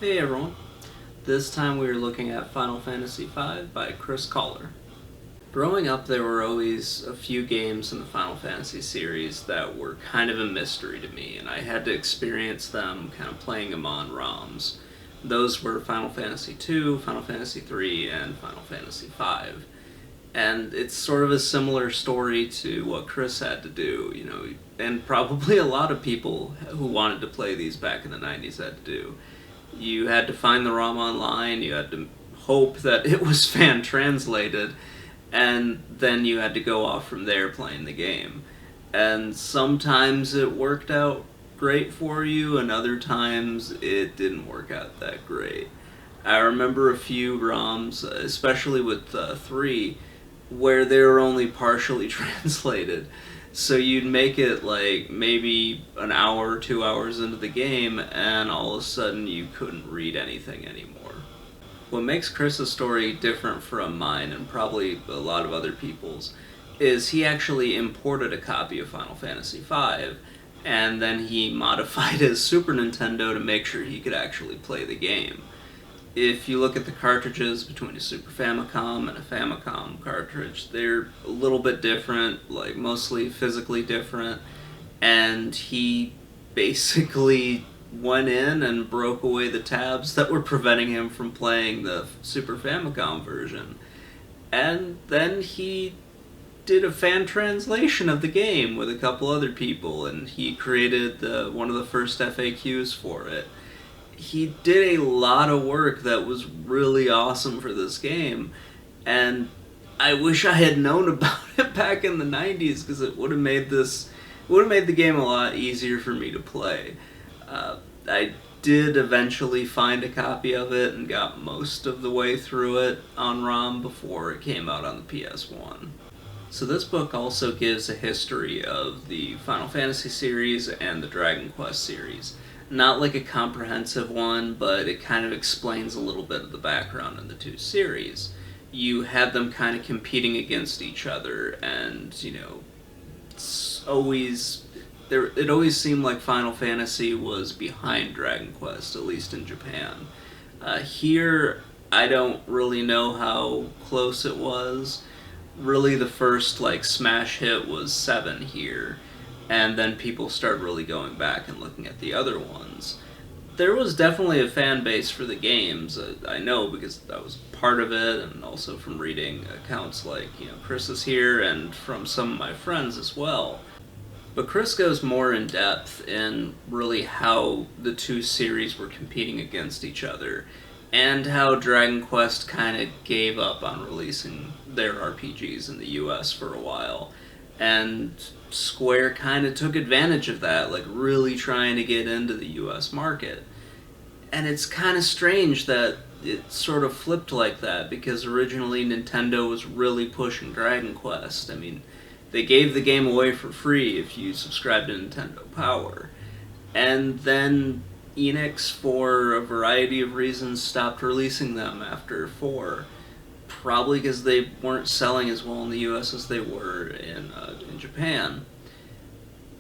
Hey everyone. This time we are looking at Final Fantasy V by Kohler. Growing up, there were always a few games in the Final Fantasy series that were kind of a mystery to me, and I had to experience them kind of playing them on ROMs. Those were Final Fantasy II, Final Fantasy III, and Final Fantasy V. And it's sort of a similar story to what Chris had to do, and probably a lot of people who wanted to play these back in the 90s had to do. You had to find the ROM online, you had to hope that it was fan translated, and then you had to go off from there playing the game. And sometimes it worked out great for you, and other times it didn't work out that great. I remember a few ROMs, especially with 3, where they were only partially translated. So you'd make it like maybe an hour, 2 hours into the game, and all of a sudden you couldn't read anything anymore. What makes Chris's story different from mine, and probably a lot of other people's, is he actually imported a copy of Final Fantasy V, and then he modified his Super Nintendo to make sure he could actually play the game. If you look at the cartridges between a Super Famicom and a Famicom cartridge, they're a little bit different, like mostly physically different, and he basically went in and broke away the tabs that were preventing him from playing the Super Famicom version. And then he did a fan translation of the game with a couple other people, and he created one of the first FAQs for it. He did a lot of work that was really awesome for this game, and I wish I had known about it back in the 90s, because it would have made the game a lot easier for me to play. I did eventually find a copy of it and got most of the way through it on ROM before it came out on the PS1. So this book also gives a history of the Final Fantasy series and the Dragon Quest series. Not like a comprehensive one, but it kind of explains a little bit of the background in the two series. You had them kind of competing against each other, and, it always seemed like Final Fantasy was behind Dragon Quest, at least in Japan. Here, I don't really know how close it was. Really, the first, smash hit was 7 here. And then people started really going back and looking at the other ones. There was definitely a fan base for the games, I know, because I was part of it, and also from reading accounts like, Chris is here, and from some of my friends as well. But Chris goes more in depth in really how the two series were competing against each other, and how Dragon Quest kind of gave up on releasing their RPGs in the US for a while. And Square kind of took advantage of that, really trying to get into the US market. And it's kind of strange that it sort of flipped like that, because originally Nintendo was really pushing Dragon Quest. I mean, they gave the game away for free if you subscribed to Nintendo Power. And then Enix, for a variety of reasons, stopped releasing them after 4. Probably because they weren't selling as well in the US as they were in Japan.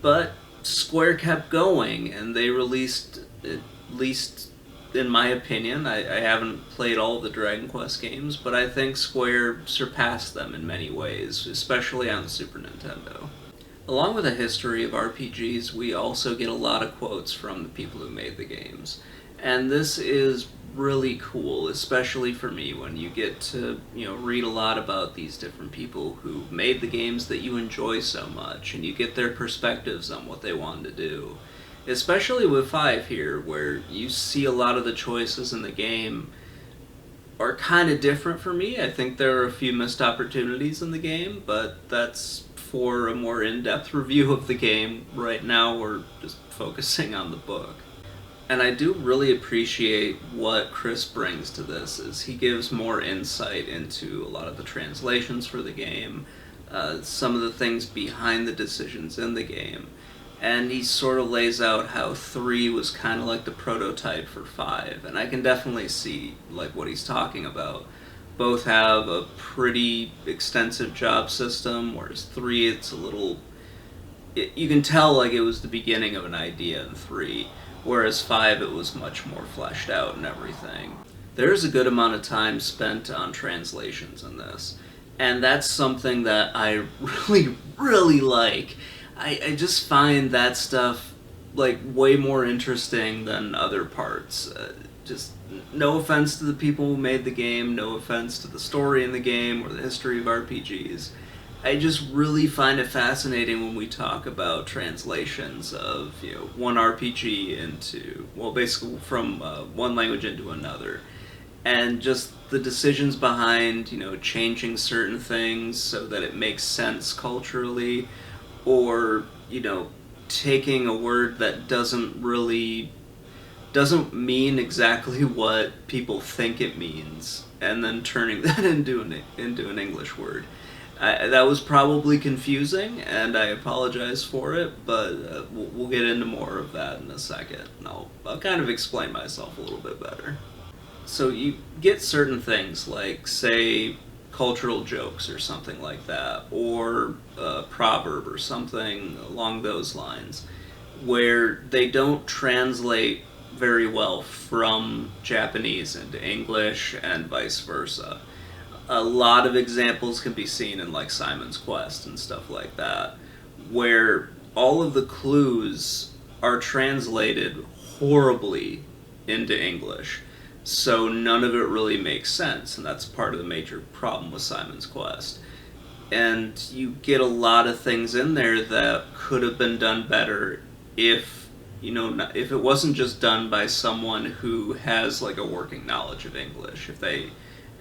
But Square kept going, and they released, at least in my opinion, I haven't played all of the Dragon Quest games, but I think Square surpassed them in many ways, especially on the Super Nintendo. Along with a history of RPGs, we also get a lot of quotes from the people who made the games. And this is really cool, especially for me, when you get to, read a lot about these different people who made the games that you enjoy so much, and you get their perspectives on what they wanted to do. Especially with 5 here, where you see a lot of the choices in the game are kind of different for me. I think there are a few missed opportunities in the game, but that's for a more in-depth review of the game. Right now we're just focusing on the book. And I do really appreciate what Chris brings to this, is he gives more insight into a lot of the translations for the game, some of the things behind the decisions in the game, and he sort of lays out how 3 was kind of like the prototype for 5, and I can definitely see what he's talking about. Both have a pretty extensive job system, whereas 3, it's a little... you can tell it was the beginning of an idea in 3. whereas 5 it was much more fleshed out and everything. There's a good amount of time spent on translations in this, and that's something that I really, really like. I just find that stuff like way more interesting than other parts. Just no offense to the people who made the game, no offense to the story in the game or the history of RPGs. I just really find it fascinating when we talk about translations of one RPG into, well, basically from one language into another, and just the decisions behind changing certain things so that it makes sense culturally, or taking a word that doesn't mean exactly what people think it means and then turning that into an English word. That was probably confusing, and I apologize for it, but we'll get into more of that in a second, and I'll kind of explain myself a little bit better. So you get certain things like, say, cultural jokes or something like that, or a proverb or something along those lines, where they don't translate very well from Japanese into English and vice versa. A lot of examples can be seen in like Simon's Quest and stuff like that, where all of the clues are translated horribly into English, so none of it really makes sense, and that's part of the major problem with Simon's Quest. And you get a lot of things in there that could have been done better if if it wasn't just done by someone who has like a working knowledge of English. If they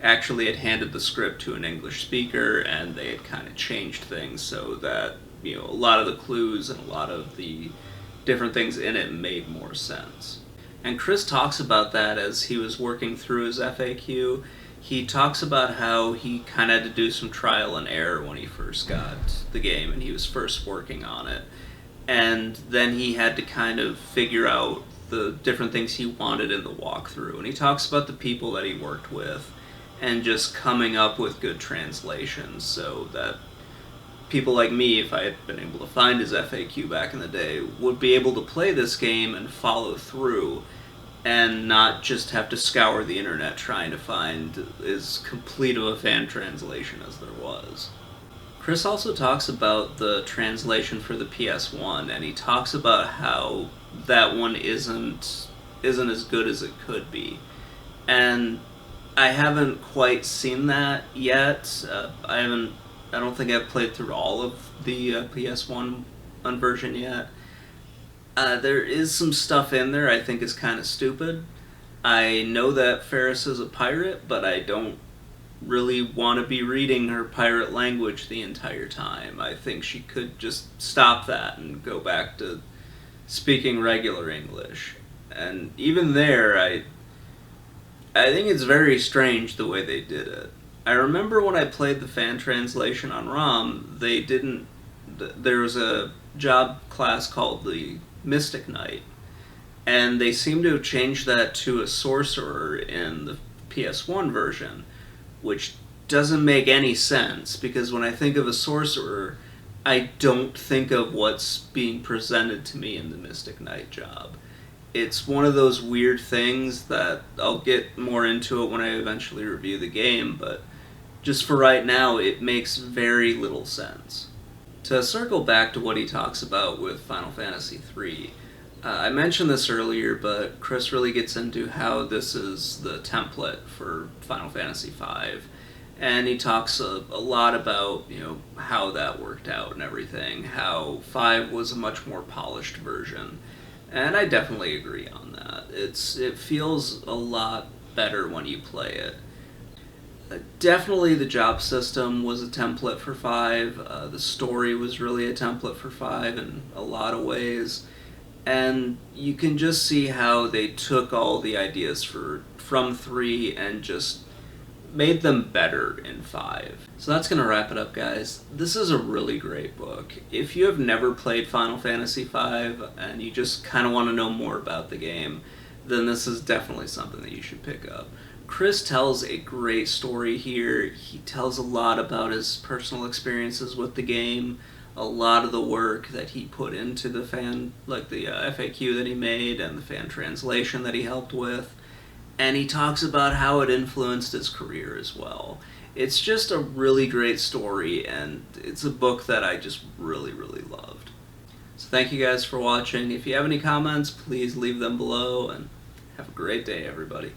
actually had handed the script to an English speaker and they had kind of changed things so that a lot of the clues and a lot of the different things in it made more sense. And Chris talks about that as he was working through his FAQ. He talks about how he kind of had to do some trial and error when he first got the game and he was first working on it. And then he had to kind of figure out the different things he wanted in the walkthrough. And he talks about the people that he worked with and just coming up with good translations so that people like me, if I had been able to find his FAQ back in the day, would be able to play this game and follow through and not just have to scour the internet trying to find as complete of a fan translation as there was. Chris also talks about the translation for the PS1, and he talks about how that one isn't as good as it could be. And I haven't quite seen that yet. I don't think I've played through all of the PS1 version yet. There is some stuff in there I think is kind of stupid. I know that Ferris is a pirate, but I don't really want to be reading her pirate language the entire time. I think she could just stop that and go back to speaking regular English. And even there, I think it's very strange the way they did it. I remember when I played the fan translation on ROM, there was a job class called the Mystic Knight, and they seem to have changed that to a sorcerer in the PS1 version, which doesn't make any sense, because when I think of a sorcerer, I don't think of what's being presented to me in the Mystic Knight job. It's one of those weird things that I'll get more into it when I eventually review the game, but just for right now, it makes very little sense. To circle back to what he talks about with Final Fantasy III, I mentioned this earlier, but Chris really gets into how this is the template for Final Fantasy V, and he talks a lot about how that worked out and everything, how 5 was a much more polished version, and I definitely agree on that. It feels a lot better when you play it. Definitely the job system was a template for 5, the story was really a template for 5 in a lot of ways, and you can just see how they took all the ideas from 3 and just made them better in 5. So that's going to wrap it up, guys. This is a really great book. If you have never played Final Fantasy V and you just kind of want to know more about the game, then this is definitely something that you should pick up. Chris tells a great story here. He tells a lot about his personal experiences with the game, a lot of the work that he put into the fan, like the FAQ that he made and the fan translation that he helped with. And he talks about how it influenced his career as well. It's just a really great story, and it's a book that I just really, really loved. So thank you guys for watching. If you have any comments, please leave them below, and have a great day, everybody.